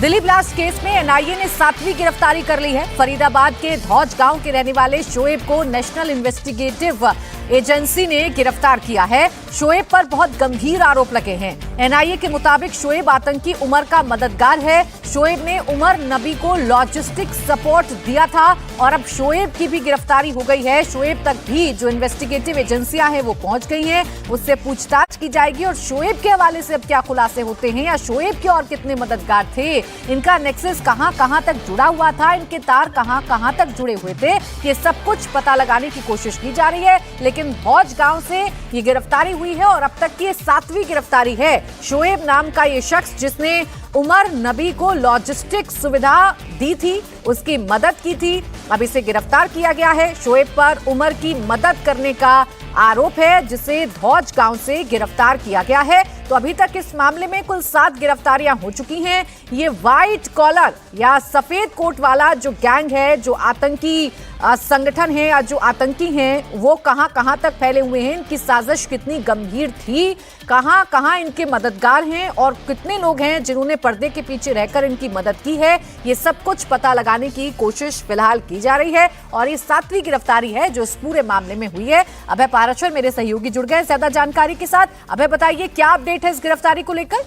Delhi blast case में NIA ने 7वीं गिरफ्तारी कर ली है। फरीदाबाद के धौज गांव के रहने वाले शोएब को नेशनल इन्वेस्टिगेटिव एजेंसी ने गिरफ्तार किया है। शोएब पर बहुत गंभीर आरोप लगे हैं। एनआईए के मुताबिक शोएब आतंकी उमर का मददगार है। शोएब ने उमर नबी को लॉजिस्टिक सपोर्ट दिया था और अब शोएब की भी गिरफ्तारी हो गई है। शोएब तक भी जो इन्वेस्टिगेटिव एजेंसियां हैं वो पहुंच गई हैं, उससे पूछताछ की जाएगी और शोएब के हवाले से अब क्या खुलासे होते हैं या शोएब के और कितने मददगार थे, इनका नेक्सस कहां तक जुड़ा हुआ था, इनके तार कहां तक जुड़े हुए थे, ये सब कुछ पता लगाने की कोशिश की जा रही है। लेकिन भौज गांव से ये गिरफ्तारी हुई है और अब तक की 7वीं गिरफ्तारी है। शोएब नाम का ये शख्स जिसने उमर नबी को लॉजिस्टिक सुविधा दी थी, उसकी मदद की थी, अब इसे गिरफ्तार किया गया है। शोएब पर उमर की मदद करने का आरोप है, जिसे धौज गांव से गिरफ्तार किया गया है। तो अभी तक इस मामले में कुल 7 गिरफ्तारियां हो चुकी हैं। ये व्हाइट कॉलर या सफेद कोट वाला जो गैंग है, जो आतंकी संगठन है या जो आतंकी हैं, वो कहां तक फैले हुए हैं, इनकी साजिश कितनी गंभीर थी, कहां इनके मददगार हैं और कितने लोग हैं जिन्होंने पर्दे के पीछे रहकर इनकी मदद की है, ये सब कुछ पता लगाने की कोशिश फिलहाल की जा रही है। और ये 7वीं गिरफ्तारी है जो इस पूरे मामले में हुई है। अभय पाराशर मेरे सहयोगी जुड़ गए ज्यादा जानकारी के साथ। अभय बताइए क्या अपडेट है इस गिरफ्तारी को लेकर?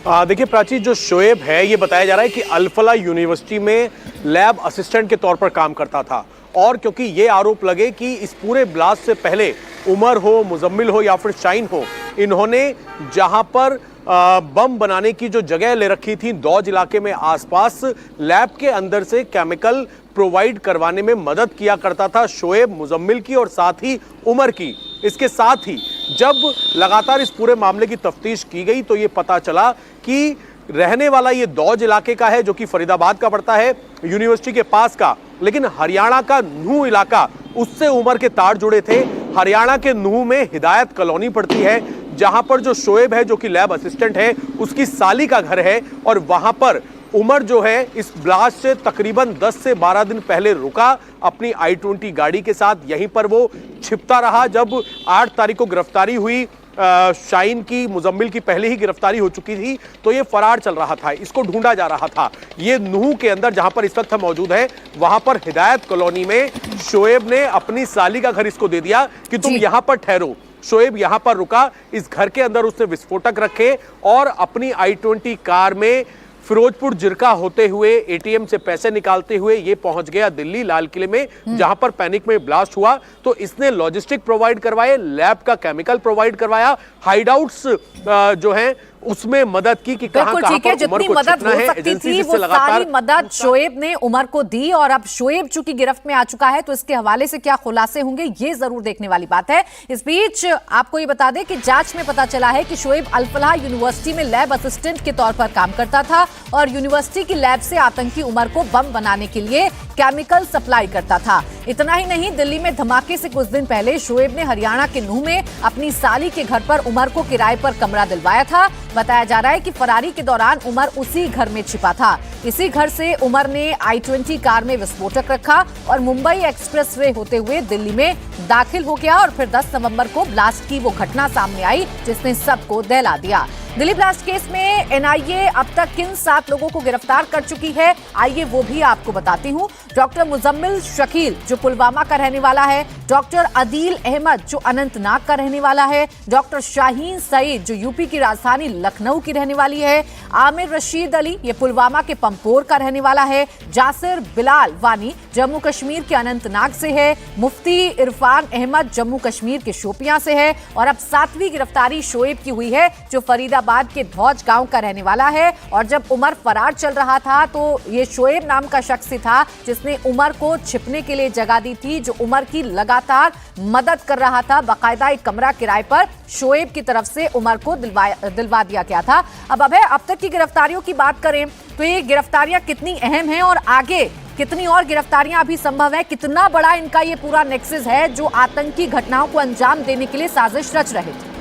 देखिए प्राची, जो शोएब है ये बताया जा रहा है कि अल-फला यूनिवर्सिटी में लैब असिस्टेंट के तौर पर काम करता था और क्योंकि ये आरोप लगे कि इस पूरे ब्लास्ट से पहले उमर हो, मुजम्मिल हो या फिर शाहीन हो, इन्होंने जहां पर बम बनाने की जो जगह ले रखी थी दौज इलाके में आसपास, लैब के अंदर से केमिकल प्रोवाइड करवाने में मदद किया करता था शोएब, मुजम्मिल की और साथ ही उमर की। इसके साथ ही जब लगातार इस पूरे मामले की तफ्तीश की गई तो ये पता चला कि रहने वाला ये दौज इलाके का है जो कि फरीदाबाद का पड़ता है, यूनिवर्सिटी के पास का, लेकिन हरियाणा का नूह इलाका, उससे उमर के तार जुड़े थे। हरियाणा के नूह में हिदायत कॉलोनी पड़ती है जहां पर जो शोएब है जो कि लैब असिस्टेंट है उसकी साली का घर है और वहां पर उमर जो है इस ब्लास्ट से तकरीबन 10 से 12 दिन पहले रुका अपनी i20 गाड़ी के साथ। यहीं पर वो छिपता रहा। जब 8 तारीख को गिरफ्तारी हुई, शाहीन की, मुजम्मिल की पहले ही गिरफ्तारी हो चुकी थी, तो ये फरार चल रहा था, इसको ढूंढा जा रहा था। ये नूह के अंदर जहां पर इस वक्त हम मौजूद हैं, वहां पर हिदायत कॉलोनी में शोएब ने अपनी साली का घर इसको दे दिया कि तुम यहां पर ठहरो। शोएब यहां पर रुका, इस घर के अंदर उसने विस्फोटक रखे और अपनी i20 कार में फिरोजपुर जिरका होते हुए एटीएम से पैसे निकालते हुए ये पहुंच गया दिल्ली लाल किले में, जहां पर पैनिक में ब्लास्ट हुआ। तो इसने लॉजिस्टिक प्रोवाइड करवाए, लैब का केमिकल प्रोवाइड करवाया, हाइडआउट्स जो हैं उसमें मदद की कि कहां पर जितनी मदद हो सकती थी वो सारी मदद शोएब ने उमर को दी। और अब शोएब चूंकि गिरफ्त में आ चुका है तो इसके हवाले से क्या खुलासे होंगे ये जरूर देखने वाली बात है। इस बीच आपको ये बता दें कि जांच में पता चला है कि शोएब अल-फलाह यूनिवर्सिटी में लैब असिस्टेंट के तौर पर काम करता था और यूनिवर्सिटी की लैब से आतंकी उमर को बम बनाने के लिए केमिकल सप्लाई करता था। इतना ही नहीं, दिल्ली में धमाके से कुछ दिन पहले शोएब ने हरियाणा के नूह में अपनी साली के घर पर उमर को किराए पर कमरा दिलवाया था। बताया जा रहा है कि फरारी के दौरान उमर उसी घर में छिपा था। इसी घर से उमर ने i20 कार में विस्फोटक रखा और मुंबई एक्सप्रेसवे होते हुए दिल्ली में दाखिल हो गया और फिर 10 नवंबर को ब्लास्ट की वो घटना सामने आई जिसने सबको दहला दिया। दिल्ली ब्लास्ट केस में एनआईए अब तक किन 7 लोगों को गिरफ्तार कर चुकी है, आइए वो भी आपको बताती हूँ। डॉक्टर मुजम्मिल शकील जो पुलवामा का रहने वाला है, डॉक्टर अदील अहमद जो अनंतनाग का रहने वाला है, डॉक्टर शाहीन सईद जो यूपी की राजधानी लखनऊ की रहने वाली है, आमिर रशीद अली ये पुलवामा के पंपोर का रहने वाला है, जासिर बिलाल वानी जम्मू कश्मीर के अनंतनाग से है, मुफ्ती इरफान अहमद जम्मू कश्मीर के शोपियां से है और अब 7वीं गिरफ्तारी शोएब की हुई है जो फरीदाबाद के धौज गांव का रहने वाला है। और जब उमर फरार चल रहा था तो ये शोएब नाम का शख्स ही था जिसने उमर को छिपने के लिए जगह दी थी, जो उमर की लगातार मदद कर रहा था। बाकायदा एक कमरा किराए पर शोएब की तरफ से उमर को दिलवा दिया गया था। अब तक की गिरफ्तारियों की बात करें तो ये गिरफ्तारियां कितनी अहम हैं और आगे कितनी और गिरफ्तारियां अभी संभव है, कितना बड़ा इनका ये पूरा नेक्सस है जो आतंकी घटनाओं को अंजाम देने के लिए साजिश रच रहे थे?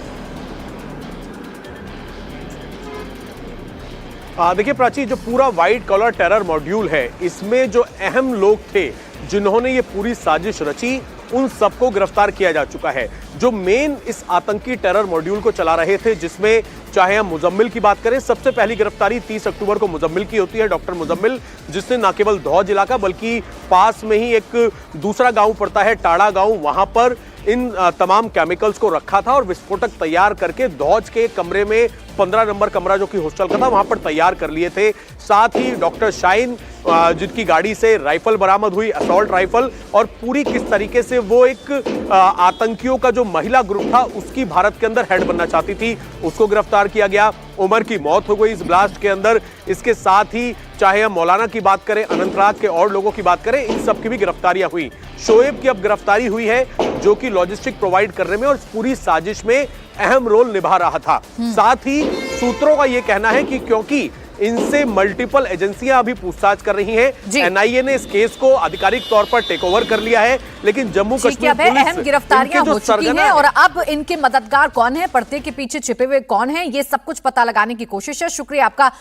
देखिए प्राची, जो पूरा व्हाइट कॉलर टेरर मॉड्यूल है इसमें जो अहम लोग थे जिन्होंने ये पूरी साजिश रची उन सबको गिरफ्तार किया जा चुका है। जो मेन इस आतंकी टेरर मॉड्यूल को चला रहे थे, जिसमें चाहे हम मुजम्मिल की बात करें, सबसे पहली गिरफ्तारी 30 अक्टूबर को मुजम्मिल की होती है, डॉक्टर मुजम्मिल, जिसने न केवल धौज इलाका बल्कि पास में ही एक दूसरा गांव पड़ता है टाड़ा गांव, वहां पर इन तमाम केमिकल्स को रखा था और विस्फोटक तैयार करके धौज के कमरे में 15 नंबर कमरा जो कि हॉस्टल का था वहां पर तैयार कर लिए थे। साथ ही डॉक्टर शाइन जिनकी गाड़ी से राइफल बरामद हुई, असॉल्ट राइफल, और पूरी किस तरीके से वो एक आतंकियों का जो महिला ग्रुप था उसकी भारत के अंदर हेड बनना चाहती थी, उसको गिरफ्तार किया गया। उमर की मौत हो गई इस ब्लास्ट के अंदर। इसके साथ ही चाहे हम मौलाना की बात करें, अनंतनाग के और लोगों की बात करें, इन सब की भी गिरफ्तारियां हुई। शोएब की अब गिरफ्तारी हुई है, जो कि लॉजिस्टिक प्रोवाइड करने में और पूरी साजिश में अहम रोल निभा रहा था। साथ ही सूत्रों का यह कहना है कि क्योंकि इनसे मल्टीपल एजेंसियां अभी पूछताछ कर रही हैं, एनआईए ने इस केस को आधिकारिक तौर पर टेक ओवर कर लिया है, लेकिन जम्मू कश्मीर पुलिस अहम गिरफ्तारियां हो चुकी हैं और अब इनके मददगार कौन है, पर्दे के पीछे छिपे हुए कौन हैं, ये सब कुछ पता लगाने की कोशिश है। शुक्रिया आपका